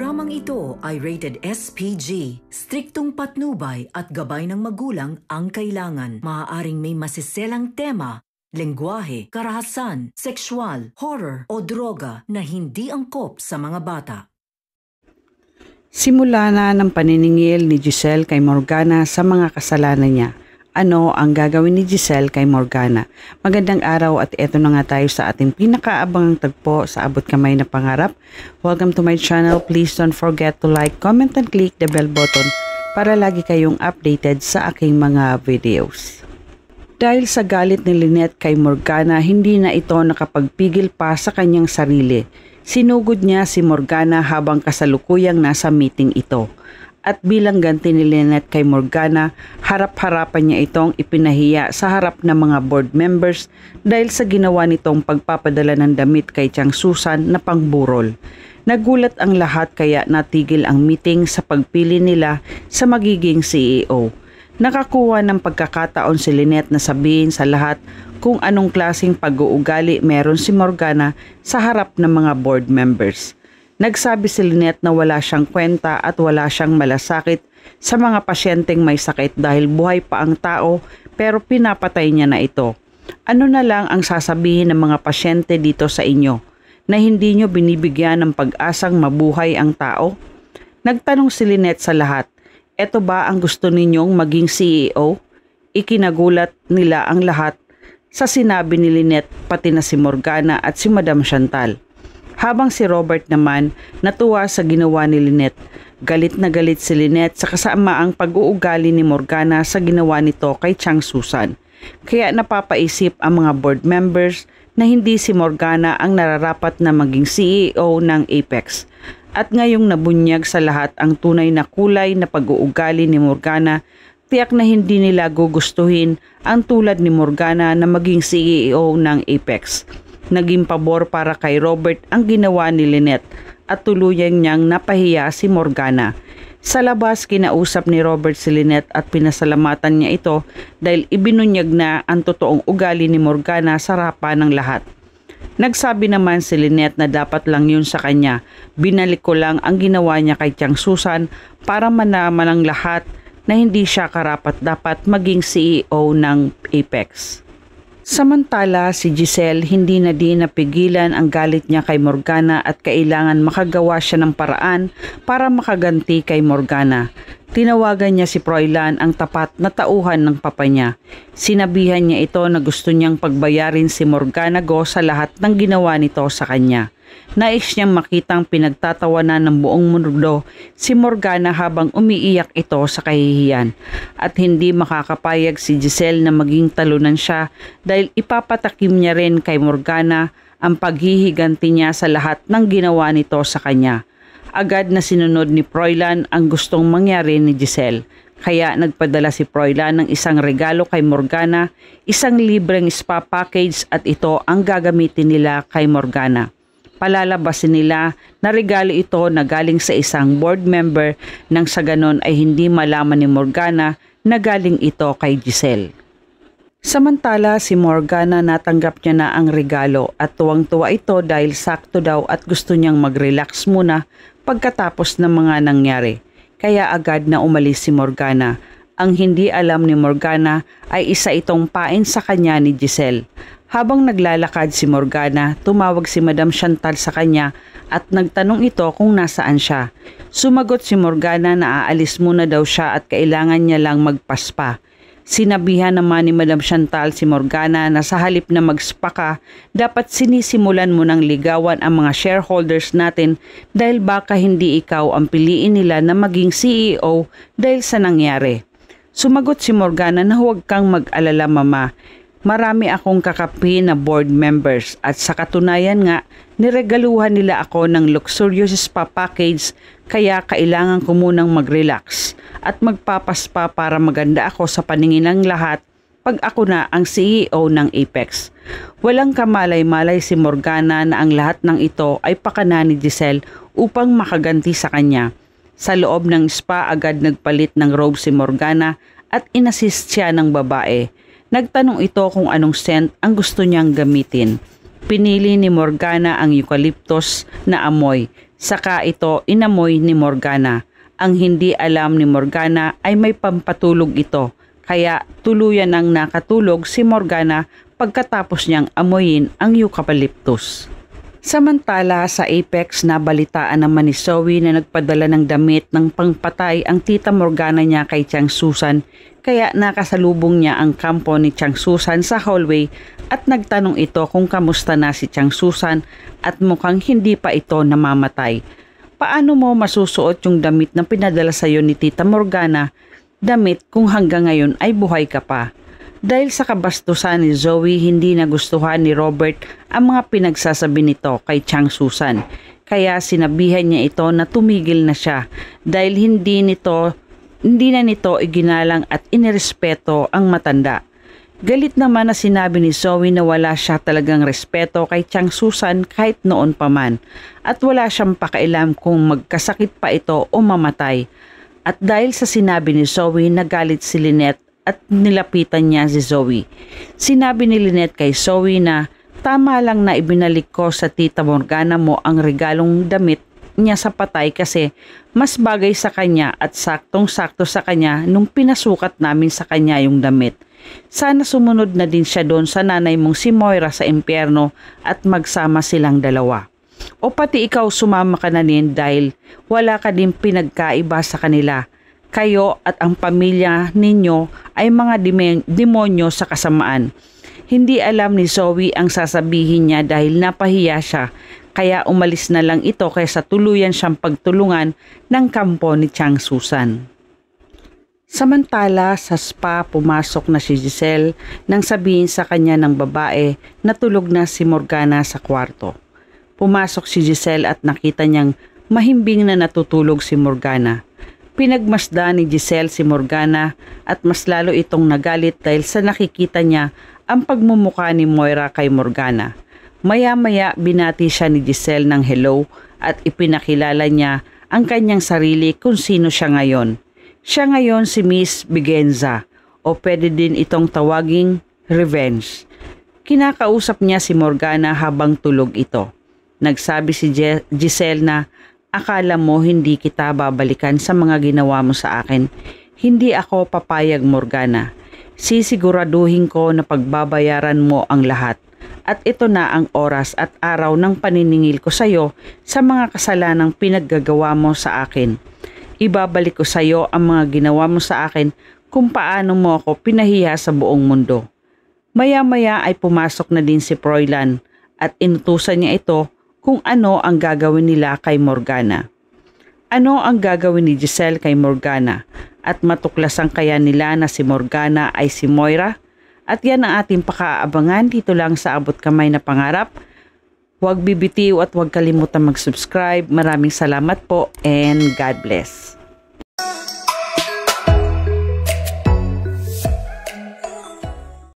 Programang ito ay rated SPG. Striktong patnubay at gabay ng magulang ang kailangan. Maaaring may masiselang tema, lengguwahe, karahasan, sexual, horror o droga na hindi angkop sa mga bata. Simula na ng paniningil ni Giselle kay Morgana sa mga kasalanan niya. Ano ang gagawin ni Giselle kay Morgana? Magandang araw at eto na nga tayo sa ating pinakaabangang tagpo sa Abot Kamay na Pangarap. Welcome to my channel. Please don't forget to like, comment and click the bell button para lagi kayong updated sa aking mga videos. Dahil sa galit ni Lynette kay Morgana, hindi na ito nakapagpigil pa sa kanyang sarili. Sinugod niya si Morgana habang kasalukuyang nasa meeting ito. At bilang ganti ni Lynette kay Morgana, harap-harapan niya itong ipinahiya sa harap ng mga board members dahil sa ginawa nitong pagpapadala ng damit kay Chang Susan na pangburol. Nagulat ang lahat kaya natigil ang meeting sa pagpili nila sa magiging CEO. Nakakuha ng pagkakataon si Lynette na sabihin sa lahat kung anong klaseng pag-uugali meron si Morgana sa harap ng mga board members. Nagsabi si Lynette na wala siyang kwenta at wala siyang malasakit sa mga pasyenteng may sakit dahil buhay pa ang tao pero pinapatay niya na ito. Ano na lang ang sasabihin ng mga pasyente dito sa inyo na hindi nyo binibigyan ng pag-asang mabuhay ang tao? Nagtanong si Lynette sa lahat, eto ba ang gusto ninyong maging CEO? Ikinagulat nila ang lahat sa sinabi ni Lynette pati na si Morgana at si Madam Chantal. Habang si Robert naman natuwa sa ginawa ni Lynette. Galit na galit si Lynette sa kasamaang pag-uugali ni Morgana sa ginawa nito kay Chang Susan. Kaya napapaisip ang mga board members na hindi si Morgana ang nararapat na maging CEO ng Apex. At ngayong nabunyag sa lahat ang tunay na kulay na pag-uugali ni Morgana, tiyak na hindi nila gugustuhin ang tulad ni Morgana na maging CEO ng Apex. Naging pabor para kay Robert ang ginawa ni Lynette at tuluyan niyang napahiya si Morgana. Sa labas, kinausap ni Robert si Lynette at pinasalamatan niya ito dahil ibinunyag na ang totoong ugali ni Morgana sa harapan ng lahat. Nagsabi naman si Lynette na dapat lang yun sa kanya. Binalik ko lang ang ginawa niya kay Chang Susan para manaman ng lahat na hindi siya karapat-dapat maging CEO ng Apex. Samantala, si Giselle hindi na din napigilan ang galit niya kay Morgana at kailangan makagawa siya ng paraan para makaganti kay Morgana. Tinawagan niya si Froilan ang tapat na tauhan ng papa niya. Sinabihan niya ito na gusto niyang pagbayarin si Morgana sa lahat ng ginawa nito sa kanya. Nais niyang makitang pinagtatawanan ng buong mundo si Morgana habang umiiyak ito sa kahihiyan. At hindi makakapayag si Giselle na maging talunan siya dahil ipapatakim niya rin kay Morgana ang paghihiganti niya sa lahat ng ginawa nito sa kanya. Agad na sinunod ni Froilan ang gustong mangyari ni Giselle. Kaya nagpadala si Froilan ng isang regalo kay Morgana, isang libreng spa package at ito ang gagamitin nila kay Morgana. Palalabasin nila na regalo ito na galing sa isang board member nang sa ganon ay hindi malaman ni Morgana na galing ito kay Giselle. Samantala si Morgana natanggap niya na ang regalo at tuwang-tuwa ito dahil sakto daw at gusto niyang mag-relax muna pagkatapos ng mga nangyari. Kaya agad na umalis si Morgana. Ang hindi alam ni Morgana ay isa itong pain sa kanya ni Giselle. Habang naglalakad si Morgana, tumawag si Madam Chantal sa kanya at nagtanong ito kung nasaan siya. Sumagot si Morgana na aalis muna daw siya at kailangan niya lang magpaspa. Sinabihan naman ni Madam Chantal si Morgana na sa halip na magspa ka, dapat sinisimulan mo ng ligawan ang mga shareholders natin dahil baka hindi ikaw ang piliin nila na maging CEO dahil sa nangyari. Sumagot si Morgana na huwag kang mag-alala mama. Marami akong kakapi na board members at sa katunayan nga, niregaluhan nila ako ng luxurious spa package kaya kailangan ko munang mag-relax at magpapaspa para maganda ako sa paningin ng lahat pag ako na ang CEO ng Apex. Walang kamalay-malay si Morgana na ang lahat ng ito ay pakana ni Giselle upang makaganti sa kanya. Sa loob ng spa agad nagpalit ng robe si Morgana at inassist siya ng babae. Nagtanong ito kung anong scent ang gusto niyang gamitin. Pinili ni Morgana ang eucalyptus na amoy. Saka ito inamoy ni Morgana. Ang hindi alam ni Morgana ay may pampatulog ito, kaya tuluyan ang nakatulog si Morgana pagkatapos niyang amoyin ang eucalyptus. Samantala sa Apex, nabalitaan naman ni Zoe na nagpadala ng damit ng pangpatay ang tita Morgana niya kay Chang Susan, kaya nakasalubong niya ang kampo ni Chang Susan sa hallway at nagtanong ito kung kamusta na si Chang Susan at mukhang hindi pa ito namamatay. Paano mo masusuot yung damit na pinadala sa iyo ni tita Morgana, damit kung hanggang ngayon ay buhay ka pa? Dahil sa kabastusan ni Zoe, hindi nagustuhan ni Robert ang mga pinagsasabi nito kay Chang Susan. Kaya sinabihan niya ito na tumigil na siya dahil hindi na nito iginalang at inirespeto ang matanda. Galit naman na sinabi ni Zoe na wala siya talagang respeto kay Chang Susan kahit noon pa man at wala siyang pakialam kung magkasakit pa ito o mamatay. At dahil sa sinabi ni Zoe, nagalit si Lynette at nilapitan niya si Zoe. Sinabi ni Lynette kay Zoe na tama lang na ibinalik ko sa tita Morgana mo ang regalong damit niya sa patay kasi mas bagay sa kanya at saktong-sakto sa kanya nung pinasukat namin sa kanya yung damit. Sana sumunod na din siya doon sa nanay mong si Moira sa impyerno at magsama silang dalawa. O pati ikaw sumama ka na din dahil wala ka din pinagkaiba sa kanila. Kayo at ang pamilya ninyo ay mga demonyo sa kasamaan. Hindi alam ni Zoe ang sasabihin niya dahil napahiya siya, kaya umalis na lang ito kaysa tuluyan siyang pagtulungan ng kampo ni Chang Susan. Samantala sa spa, pumasok na si Giselle nang sabihin sa kanya ng babae na tulog na si Morgana sa kwarto. Pumasok si Giselle at nakita niyang mahimbing na natutulog si Morgana. Pinagmasdan ni Giselle si Morgana at mas lalo itong nagalit dahil sa nakikita niya ang pagmumukha ni Moira kay Morgana. Maya-maya binati siya ni Giselle ng hello at ipinakilala niya ang kanyang sarili kung sino siya ngayon. Siya ngayon si Miss Bigenza o pwede din itong tawaging Revenge. Kinakausap niya si Morgana habang tulog ito. Nagsabi si Giselle na akala mo hindi kita babalikan sa mga ginawa mo sa akin. Hindi ako papayag, Morgana. Sisiguraduhin ko na pagbabayaran mo ang lahat. At ito na ang oras at araw ng paniningil ko sa iyo sa mga kasalanang pinaggagawa mo sa akin. Ibabalik ko sa iyo ang mga ginawa mo sa akin kung paano mo ako pinahiya sa buong mundo. Maya-maya ay pumasok na din si Froilan at inutusan niya ito kung ano ang gagawin nila kay Morgana. Ano ang gagawin ni Giselle kay Morgana at matuklasan kaya nila na si Morgana ay si Moira? At yan ang ating pakaabangan dito lang sa Abot Kamay na Pangarap. Huwag bibitiw at huwag kalimutan mag-subscribe. Maraming salamat po and God bless.